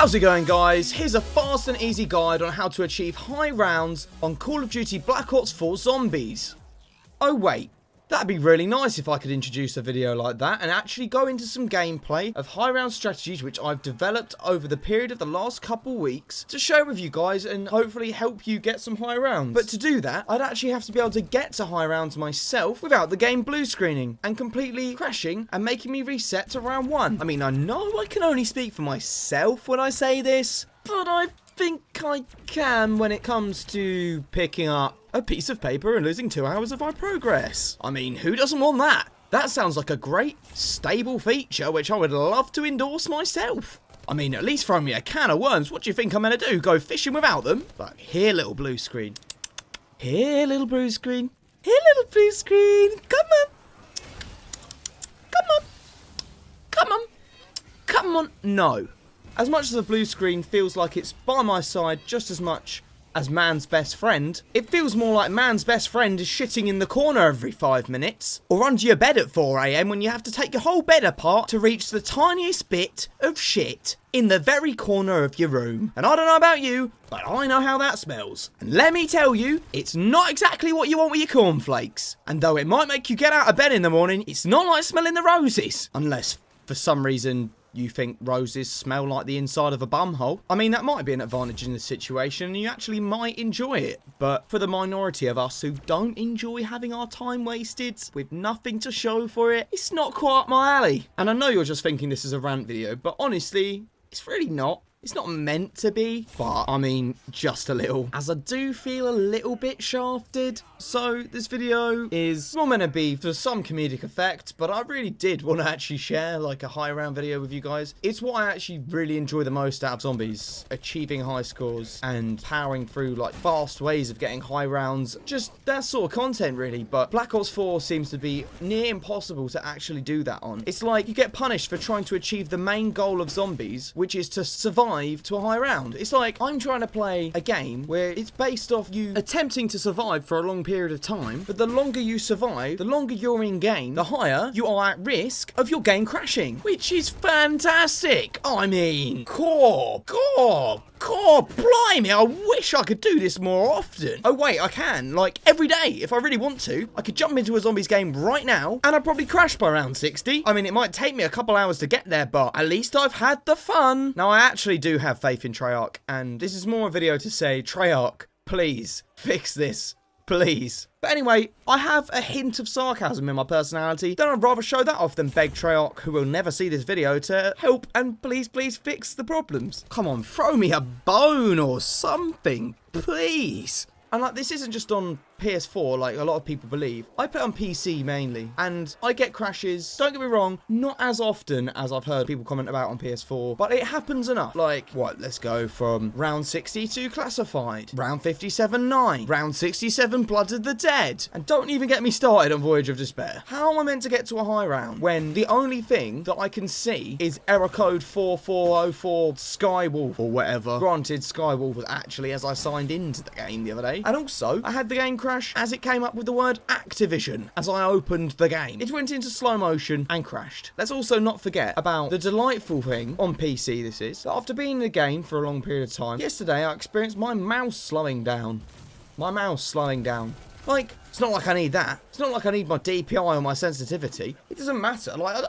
How's it going, guys? Here's a fast and easy guide on how to achieve high rounds on Call of Duty Black Ops 4 Zombies. Oh wait, that'd be really nice if I could introduce a video like that and actually go into some gameplay of high round strategies which I've developed over the period of the last couple weeks to share with you guys and hopefully help you get some high rounds. But to do that, I'd actually have to be able to get to high rounds myself without the game blue screening and completely crashing and making me reset to round 1. I mean, I know I can only speak for myself when I say this, but I think I can when it comes to picking up a piece of paper and losing 2 hours of my progress. I mean, who doesn't want that? That sounds like a great, stable feature which I would love to endorse myself. I mean, at least throw me a can of worms. What do you think I'm going to do? Go fishing without them? But here, little blue screen. Here, little blue screen. Here, little blue screen. Come on. Come on. Come on. Come on. No. As much as the blue screen feels like it's by my side just as much as man's best friend, it feels more like man's best friend is shitting in the corner every 5 minutes, or under your bed at 4 AM when you have to take your whole bed apart to reach the tiniest bit of shit in the very corner of your room. And I don't know about you, but I know how that smells. And let me tell you, it's not exactly what you want with your cornflakes. And though it might make you get out of bed in the morning, it's not like smelling the roses. Unless, for some reason, you think roses smell like the inside of a bumhole. I mean, that might be an advantage in this situation, and you actually might enjoy it. But for the minority of us who don't enjoy having our time wasted with nothing to show for it, it's not quite up my alley. And I know you're just thinking this is a rant video, but honestly, it's really not. It's not meant to be, but I mean, just a little, as I do feel a little bit shafted. So this video is not meant to be for some comedic effect, but I really did want to actually share like a high round video with you guys. It's what I actually really enjoy the most out of zombies, achieving high scores and powering through like fast ways of getting high rounds, just that sort of content really. But Black Ops 4 seems to be near impossible to actually do that on. It's like you get punished for trying to achieve the main goal of zombies, which is to survive to a high round. It's like I'm trying to play a game where it's based off you attempting to survive for a long period of time, but the longer you survive, the longer you're in game, the higher you are at risk of your game crashing, which is fantastic. I mean, core, blimey, I wish I could do this more often. Oh wait, I can, like every day, if I really want to. I could jump into a zombies game right now, and I'd probably crash by round 60. I mean, it might take me a couple hours to get there, but at least I've had the fun. Now, I actually do have faith in TREYARCH, and this is more a video to say, TREYARCH, please, fix this. Please. But anyway, I have a hint of sarcasm in my personality. Then I'd rather show that off than beg TREYARCH, who will never see this video, to help and please fix the problems. Come on, throw me a bone or something, please. And like, this isn't just on PS4 like a lot of people believe. I play on PC mainly, and I get crashes, don't get me wrong, not as often as I've heard people comment about on PS4, but it happens enough. Like, what, let's go from round 62 classified, round 57 9, round 67 Blood of the Dead, and don't even get me started on Voyage of Despair. How am I meant to get to a high round when the only thing that I can see is error code 4404 Skywolf or whatever? Granted, Skywolf was actually as I signed into the game the other day, and also I had the game crash as it came up with the word Activision as I opened the game. It went into slow motion and crashed. Let's also not forget about the delightful thing on PC this is, that after being in the game for a long period of time, yesterday I experienced my mouse slowing down. Like, it's not like I need that. It's not like I need my DPI or my sensitivity. It doesn't matter. Like,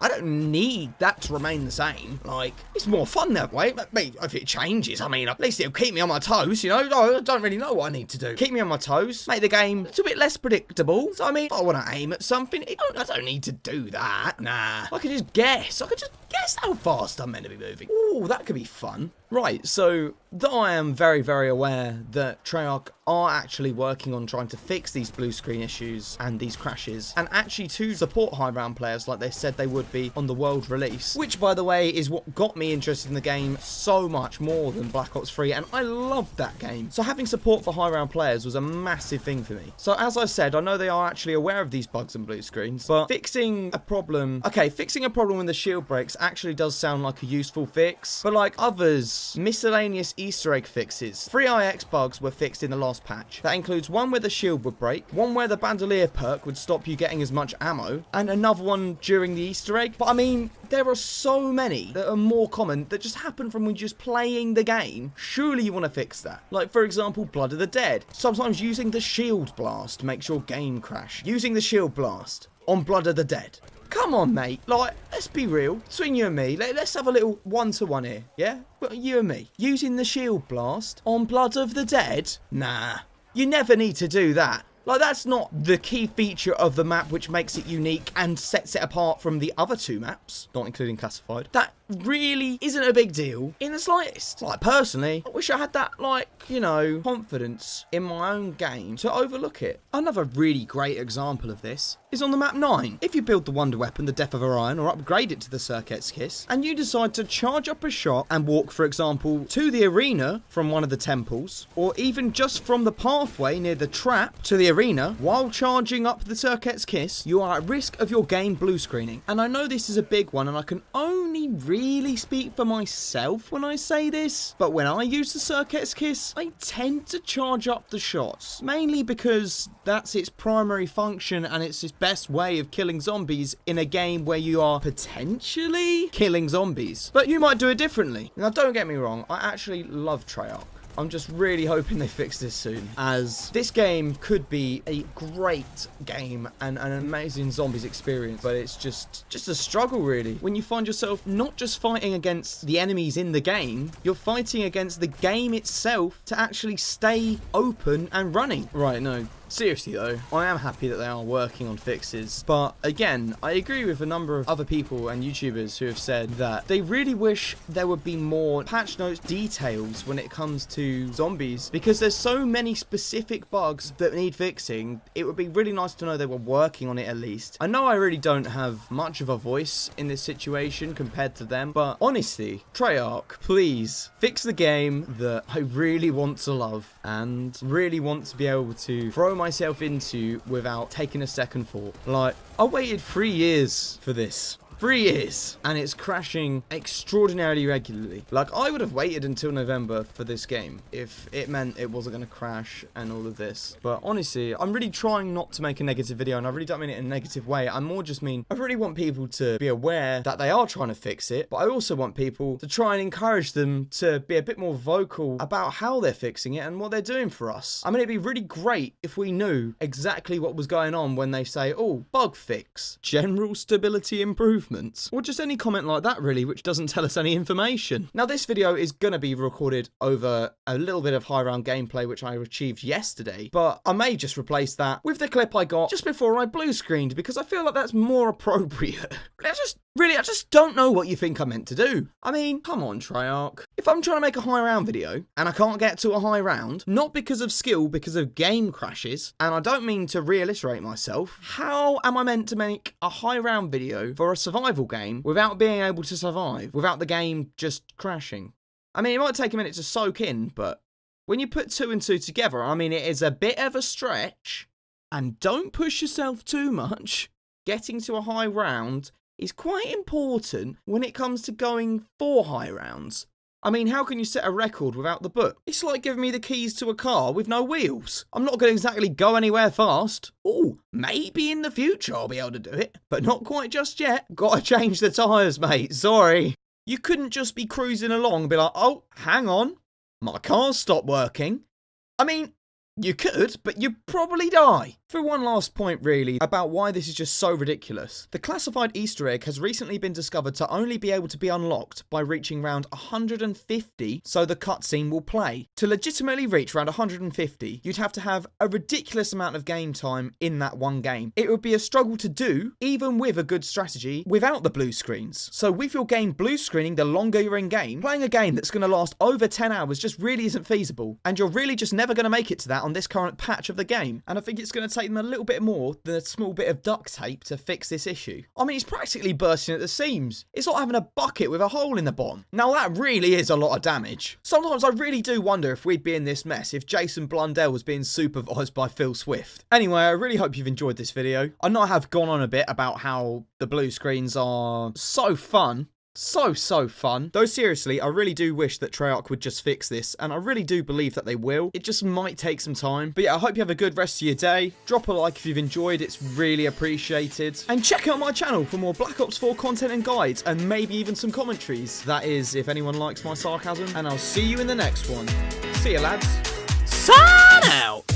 I don't need that to remain the same. Like, it's more fun that way. But if it changes, I mean, at least it'll keep me on my toes, you know? I don't really know what I need to do. Keep me on my toes, make the game a little bit less predictable. So, I mean, if I want to aim at something, I don't need to do that. Nah, I can just guess. I can just guess how fast I'm meant to be moving. Ooh, that could be fun. Right, so though I am very, very aware that TREYARCH are actually working on trying to fix these blue screen issues and these crashes, and actually to support high round players like they said they would be on the world release, which by the way is what got me interested in the game so much more than Black Ops 3, and I loved that game. So having support for high round players was a massive thing for me. So as I said, I know they are actually aware of these bugs and blue screens, but fixing a problem when the shield breaks actually does sound like a useful fix, but like others miscellaneous Easter egg fixes, 3 IX bugs were fixed in the last patch. That includes one where the shield would break, like one where the bandolier perk would stop you getting as much ammo, and another one during the Easter egg. But I mean, there are so many that are more common that just happen from when you're just playing the game. Surely you want to fix that. Like, for example, Blood of the Dead. Sometimes using the shield blast makes your game crash. Using the shield blast on Blood of the Dead. Come on, mate. Like, let's be real. Between you and me, let's have a little one-to-one here, yeah? Well, you and me. Using the shield blast on Blood of the Dead? Nah. You never need to do that. Like, that's not the key feature of the map which makes it unique and sets it apart from the other 2 maps, not including classified. That really isn't a big deal in the slightest. Like, personally, I wish I had that, like, you know, confidence in my own game to overlook it. Another really great example of this is on the map 9. If you build the wonder weapon, the Death of Orion, or upgrade it to the Circuit's Kiss, and you decide to charge up a shot and walk, for example, to the arena from one of the temples, or even just from the pathway near the trap to the arena, while charging up the Circuit's Kiss, you are at risk of your game blue screening. And I know this is a big one, and I can only really speak for myself when I say this, but when I use the Circuit's Kiss, I tend to charge up the shots, mainly because that's its primary function and it's its best way of killing zombies in a game where you are potentially killing zombies. But you might do it differently. Now, don't get me wrong, I actually love Treyarch. I'm just really hoping they fix this soon, as this game could be a great game and an amazing zombies experience, but it's just a struggle, really. When you find yourself not just fighting against the enemies in the game, you're fighting against the game itself to actually stay open and running. Right, no. Seriously though, I am happy that they are working on fixes, but again, I agree with a number of other people and YouTubers who have said that they really wish there would be more patch notes details when it comes to zombies, because there's so many specific bugs that need fixing. It would be really nice to know they were working on it at least. I know I really don't have much of a voice in this situation compared to them, but honestly, Treyarch, please fix the game that I really want to love and really want to be able to throw myself into without taking a second thought. Like, I waited 3 years for this. 3 years, and it's crashing extraordinarily regularly. Like, I would have waited until November for this game if it meant it wasn't going to crash and all of this. But honestly, I'm really trying not to make a negative video, and I really don't mean it in a negative way. I more just mean I really want people to be aware that they are trying to fix it, but I also want people to try and encourage them to be a bit more vocal about how they're fixing it and what they're doing for us. I mean, it'd be really great if we knew exactly what was going on when they say, oh, bug fix, general stability improvement, or just any comment like that, really, which doesn't tell us any information. Now, this video is going to be recorded over a little bit of high round gameplay, which I achieved yesterday, but I may just replace that with the clip I got just before I blue screened, because I feel like that's more appropriate. I just don't know what you think I meant to do. I mean, come on, Treyarch. If I'm trying to make a high round video and I can't get to a high round, not because of skill, because of game crashes, and I don't mean to reiterate myself, how am I meant to make a high round video for a survival game without being able to survive, without the game just crashing? I mean, it might take a minute to soak in, but when you put 2 and 2 together, I mean, it is a bit of a stretch, and don't push yourself too much. Getting to a high round is quite important when it comes to going for high rounds. I mean, how can you set a record without the book? It's like giving me the keys to a car with no wheels. I'm not going to exactly go anywhere fast. Oh, maybe in the future I'll be able to do it, but not quite just yet. Gotta change the tyres, mate, sorry. You couldn't just be cruising along and be like, oh, hang on, my car's stopped working. I mean, you could, but you'd probably die. For one last point, really, about why this is just so ridiculous. The classified Easter egg has recently been discovered to only be able to be unlocked by reaching round 150, so the cutscene will play. To legitimately reach round 150, you'd have to have a ridiculous amount of game time in that one game. It would be a struggle to do, even with a good strategy, without the blue screens. So with your game blue screening the longer you're in game, playing a game that's going to last over 10 hours just really isn't feasible. And you're really just never going to make it to that on this current patch of the game. And I think it's going to take them a little bit more than a small bit of duct tape to fix this issue. I mean, it's practically bursting at the seams. It's like having a bucket with a hole in the bottom. Now that really is a lot of damage. Sometimes I really do wonder if we'd be in this mess if Jason Blundell was being supervised by Phil Swift. Anyway, I really hope you've enjoyed this video. I know I have gone on a bit about how the blue screens are so fun, So fun. Though seriously, I really do wish that Treyarch would just fix this, and I really do believe that they will. It just might take some time. But yeah, I hope you have a good rest of your day. Drop a like if you've enjoyed, it's really appreciated. And check out my channel for more Black Ops 4 content and guides, and maybe even some commentaries. That is, if anyone likes my sarcasm. And I'll see you in the next one. See ya, lads. Sign out!